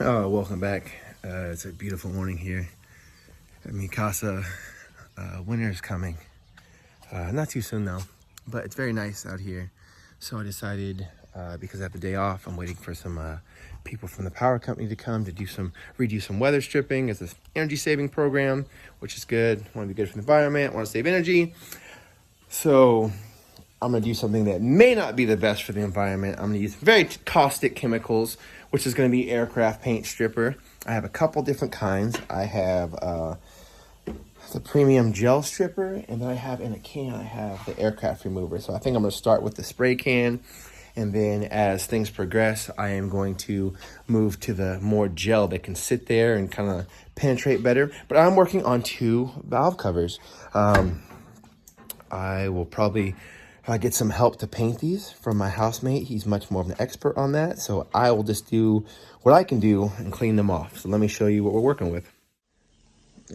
Oh, welcome back. It's a beautiful morning here at Mikasa. Winter is coming. Not too soon though, but it's very nice out here. So I decided, because I have the day off, I'm waiting for some people from the power company to come to redo some weather stripping. It's an energy saving program, which is good. Want to be good for the environment. Want to save energy. So I'm going to do something that may not be the best for the environment. I'm going to use very caustic chemicals, which is going to be aircraft paint stripper. I have a couple different kinds. I have the premium gel stripper, and then I have in a can, I have the aircraft remover. So I think I'm going to start with the spray can, and then as things progress, I am going to move to the more gel that can sit there and kind of penetrate better. But I'm working on 2 valve covers. I will probably get some help to paint these from my housemate. He's much more of an expert on that. So I will just do what I can do and clean them off. So let me show you what we're working with.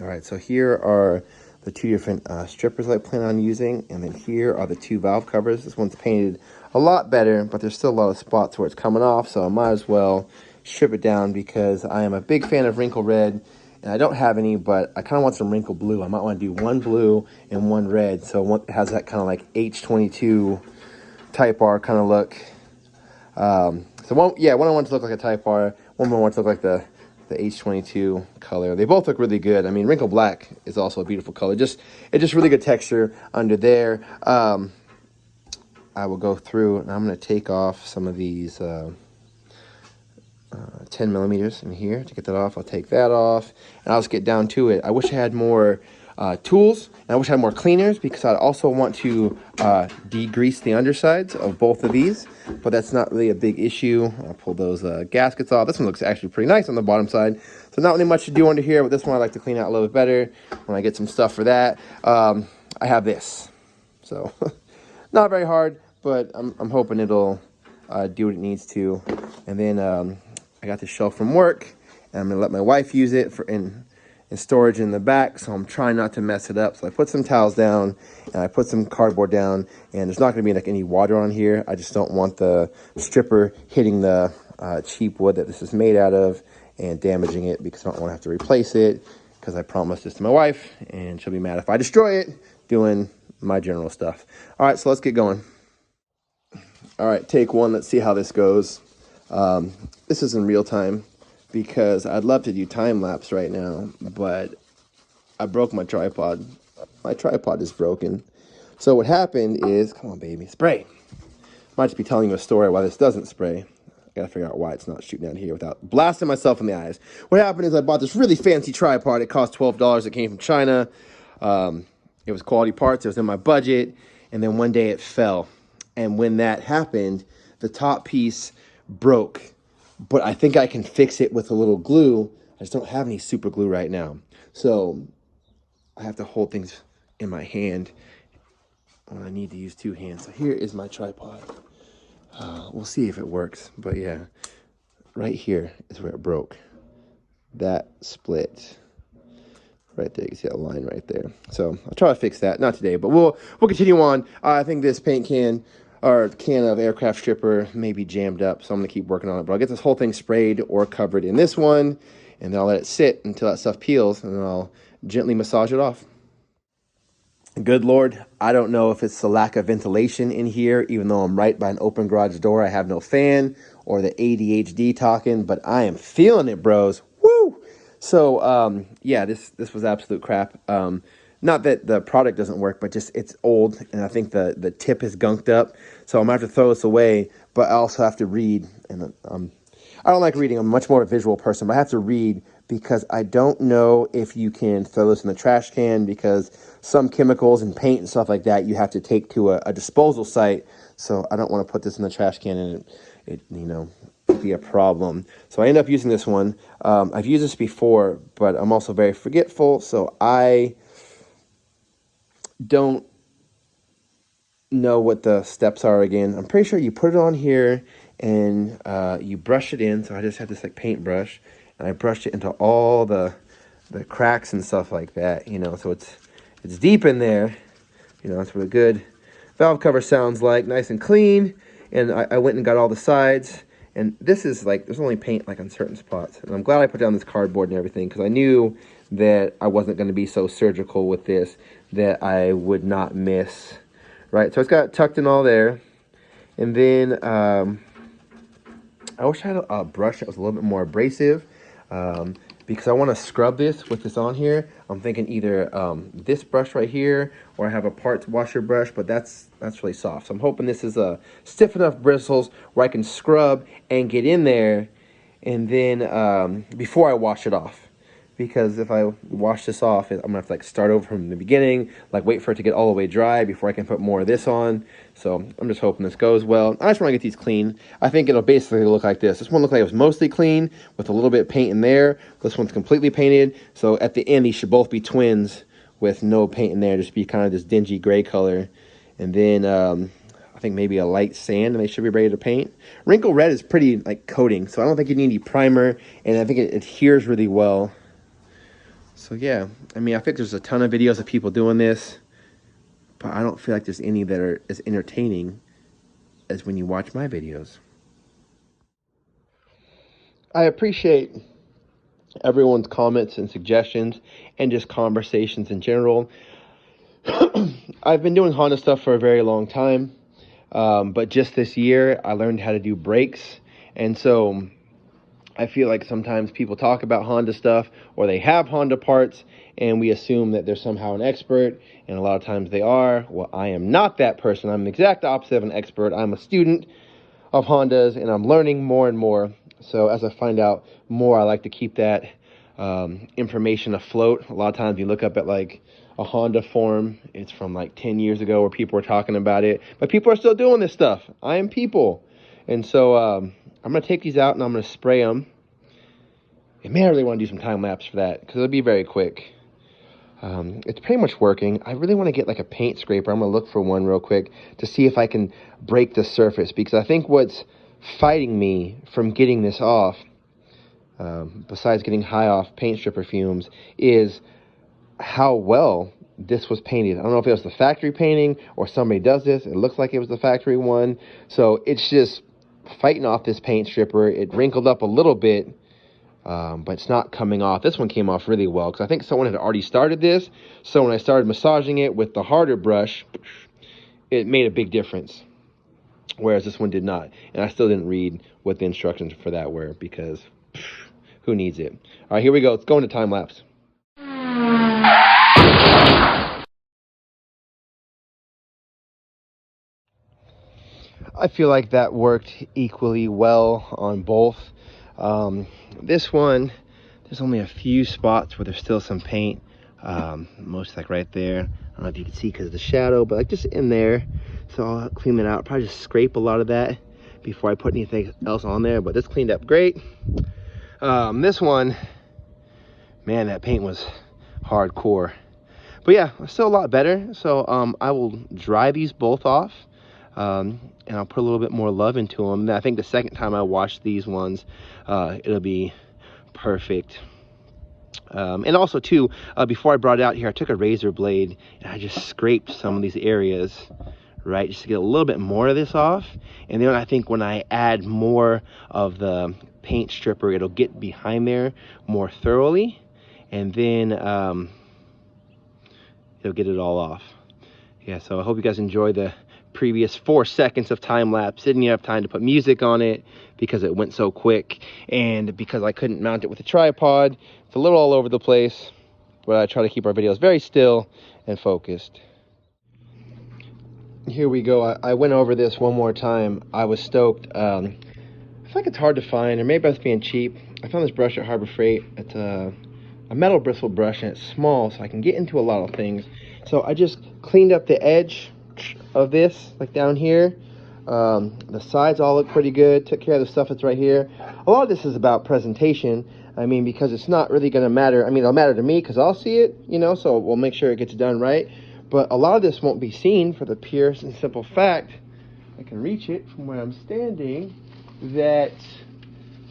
All right, so here are the 2 different strippers I plan on using. And then here are the 2 valve covers. This one's painted a lot better, but there's still a lot of spots where it's coming off. So I might as well strip it down because I am a big fan of wrinkle red. And I don't have any, but I kind of want some wrinkle blue. I might want to do 1 blue and 1 red. So it has that kind of like H22 Type R kind of look. One I want it to look like a Type R. One I want it to look like the H22 color. They both look really good. I mean, wrinkle black is also a beautiful color. It's just really good texture under there. I will go through and I'm going to take off some of these 10 millimeters in here to get that off. I'll take that off and I'll just get down to it. I wish I had more tools, and I wish I had more cleaners because I also want to degrease the undersides of both of these, but that's not really a big issue. I'll pull those gaskets off. This one looks actually pretty nice on the bottom side, so not really much to do under here, but this one I like to clean out a little bit better when I get some stuff for that. I have this, so not very hard, but I'm hoping it'll do what it needs to. And then I got this shelf from work, and I'm gonna let my wife use it for in storage in the back, so I'm trying not to mess it up. So I put some towels down, and I put some cardboard down, and there's not gonna be like any water on here. I just don't want the stripper hitting the cheap wood that this is made out of and damaging it, because I don't want to have to replace it, because I promised this to my wife, and she'll be mad if I destroy it doing my general stuff. All right, so let's get going. All right, take 1. Let's see how this goes. This is in real time because I'd love to do time lapse right now, but I broke my tripod. My tripod is broken. So what happened is, come on, baby, spray. Might just be telling you a story why this doesn't spray. I gotta figure out why it's not shooting out here without blasting myself in the eyes. What happened is I bought this really fancy tripod. It cost $12. It came from China. It was quality parts. It was in my budget. And then one day it fell. And when that happened, the top piece broke. But I think I can fix it with a little glue. I just don't have any super glue right now. So I have to hold things in my hand when I need to use 2 hands. So here is my tripod. We'll see if it works. But yeah, right here is where it broke. That split right there. You can see that line right there. So I'll try to fix that. Not today, but we'll continue on. I think this paint can of aircraft stripper may be jammed up, so I'm gonna keep working on it. But I'll get this whole thing sprayed or covered in this one, and then I'll let it sit until that stuff peels, and then I'll gently massage it off. Good Lord, I don't know if it's the lack of ventilation in here, even though I'm right by an open garage door. I have no fan, or the ADHD talking, but I am feeling it, bros. Woo! So, yeah, this was absolute crap. Not that the product doesn't work, but just it's old, and I think the tip is gunked up. So I'm going to have to throw this away, but I also have to read. And I don't like reading. I'm much more of a visual person, but I have to read because I don't know if you can throw this in the trash can, because some chemicals and paint and stuff like that you have to take to a disposal site. So I don't want to put this in the trash can and it be a problem. So I end up using this one. I've used this before, but I'm also very forgetful, so I don't know what the steps are again. I'm pretty sure you put it on here and you brush it in. So I just have this like paintbrush, and I brushed it into all the cracks and stuff like that, so it's deep in there. That's what a good valve cover sounds like, nice and clean. And I went and got all the sides, And this is like, there's only paint like on certain spots. And I'm glad I put down this cardboard and everything, because I knew that I wasn't going to be so surgical with this that I would not miss. Right, so it's got tucked in all there. And then I wish I had a brush that was a little bit more abrasive, because I want to scrub this with this on here. I'm thinking either this brush right here, or I have a parts washer brush, but that's really soft. So I'm hoping this is a stiff enough bristles where I can scrub and get in there, and then before I wash it off. Because if I wash this off, I'm gonna have to like start over from the beginning, like wait for it to get all the way dry before I can put more of this on. So I'm just hoping this goes well. I just want to get these clean. I think it'll basically look like this. This one looked like it was mostly clean with a little bit of paint in there. This one's completely painted. So at the end, these should both be twins with no paint in there, just be kind of this dingy gray color. And then I think maybe a light sand, and they should be ready to paint. Wrinkle red is pretty like coating, so I don't think you need any primer, and I think it adheres really well. So yeah, I mean, I think there's a ton of videos of people doing this, but I don't feel like there's any that are as entertaining as when you watch my videos. I appreciate everyone's comments and suggestions and just conversations in general. I've been doing Honda stuff for a very long time, but just this year I learned how to do brakes, and so I feel like sometimes people talk about Honda stuff, or they have Honda parts, and we assume that they're somehow an expert, and a lot of times they are. Well, I am not that person. I'm the exact opposite of an expert. I'm a student of Hondas, and I'm learning more and more. So as I find out more, I like to keep that information afloat. A lot of times you look up at like a Honda forum, it's from like 10 years ago where people were talking about it, but people are still doing this stuff. I am people. And so I'm going to take these out and I'm going to spray them. And man, I really want to do some time lapse for that, because it'll be very quick. It's pretty much working. I really want to get like a paint scraper. I'm going to look for one real quick to see if I can break the surface, because I think what's fighting me from getting this off, besides getting high off paint stripper fumes, is how well this was painted. I don't know if it was the factory painting or somebody does this. It looks like it was the factory one. So it's just fighting off this paint stripper. It wrinkled up a little bit, but it's not coming off. This one came off really well, because I think someone had already started this. So when I started massaging it with the harder brush, it made a big difference, whereas this one did not. And I still didn't read what the instructions for that were, because who needs it? All right, here we go. Let's go into time lapse. I feel like that worked equally well on both. This one, there's only a few spots where there's still some paint, most like right there. I don't know if you can see because of the shadow, but like just in there. So I'll clean it out. Probably just scrape a lot of that before I put anything else on there, but this cleaned up great. This one, man, that paint was hardcore. But yeah, still a lot better. So I will dry these both off. And I'll put a little bit more love into them. And I think the second time I wash these ones, it'll be perfect. And also too, before I brought it out here, I took a razor blade and I just scraped some of these areas, right, just to get a little bit more of this off. And then I think when I add more of the paint stripper, it'll get behind there more thoroughly, and then it'll get it all off. Yeah, so I hope you guys enjoy the previous 4 seconds of time lapse. Didn't even have time to put music on it because it went so quick, and because I couldn't mount it with a tripod. It's a little all over the place, but I try to keep our videos very still and focused. Here we go. I went over this one more time. I was stoked. I feel like it's hard to find, or maybe I was being cheap. I found this brush at Harbor Freight. It's a metal bristle brush, and it's small, so I can get into a lot of things. So I just cleaned up the edge of this, like down here. The sides all look pretty good. Took care of the stuff that's right here. A lot of this is about presentation. I mean, because it's not really going to matter. I mean, it'll matter to me because I'll see it, you know, so we'll make sure it gets done right. But a lot of this won't be seen for the pure and simple fact, I can reach it from where I'm standing, that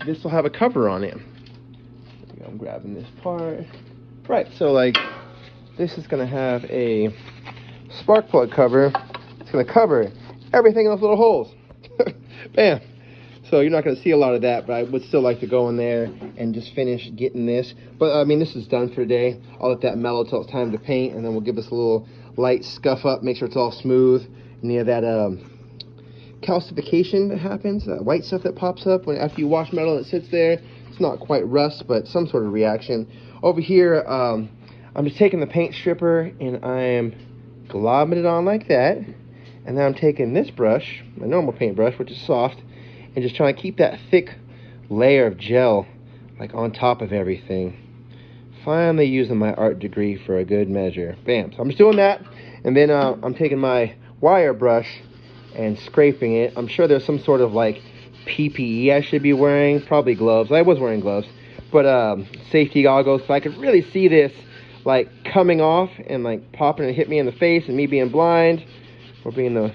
this will have a cover on it. I'm grabbing this part. Right, so like, this is going to have a spark plug cover. It's going to cover everything in those little holes. Bam. so you're not going to see a lot of that, but I would still like to go in there and just finish getting this. But I mean, this is done for today. I'll let that mellow till it's time to paint, and then we'll give this a little light scuff up, make sure it's all smooth. Any of that calcification that happens, white stuff that pops up when after you wash metal and it sits there. It's not quite rust, but some sort of reaction. Over here, I'm just taking the paint stripper and I'm globbing it on like that. And then I'm taking this brush, my normal paintbrush, which is soft, and just trying to keep that thick layer of gel like on top of everything. Finally using my art degree for a good measure. Bam. So I'm just doing that, and then I'm taking my wire brush and scraping it. I'm sure there's some sort of like PPE I should be wearing, probably gloves. I was wearing gloves, but safety goggles, so I could really see this like coming off and like popping and hit me in the face, and me being blind or being the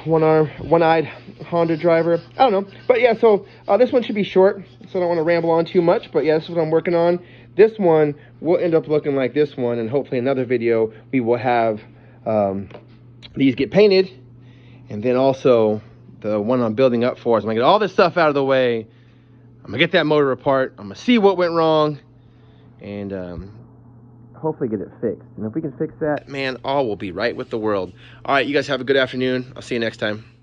one-eyed Honda driver. I don't know, but yeah, so this one should be short, so I don't want to ramble on too much, but yeah, this is what I'm working on. This one will end up looking like this one, and hopefully another video we will have these get painted, and then also the one I'm building up for is I'm gonna get all this stuff out of the way. I'm gonna get that motor apart, I'm gonna see what went wrong, and hopefully get it fixed. And if we can fix that, man, all will be right with the world. All right, you guys have a good afternoon. I'll see you next time.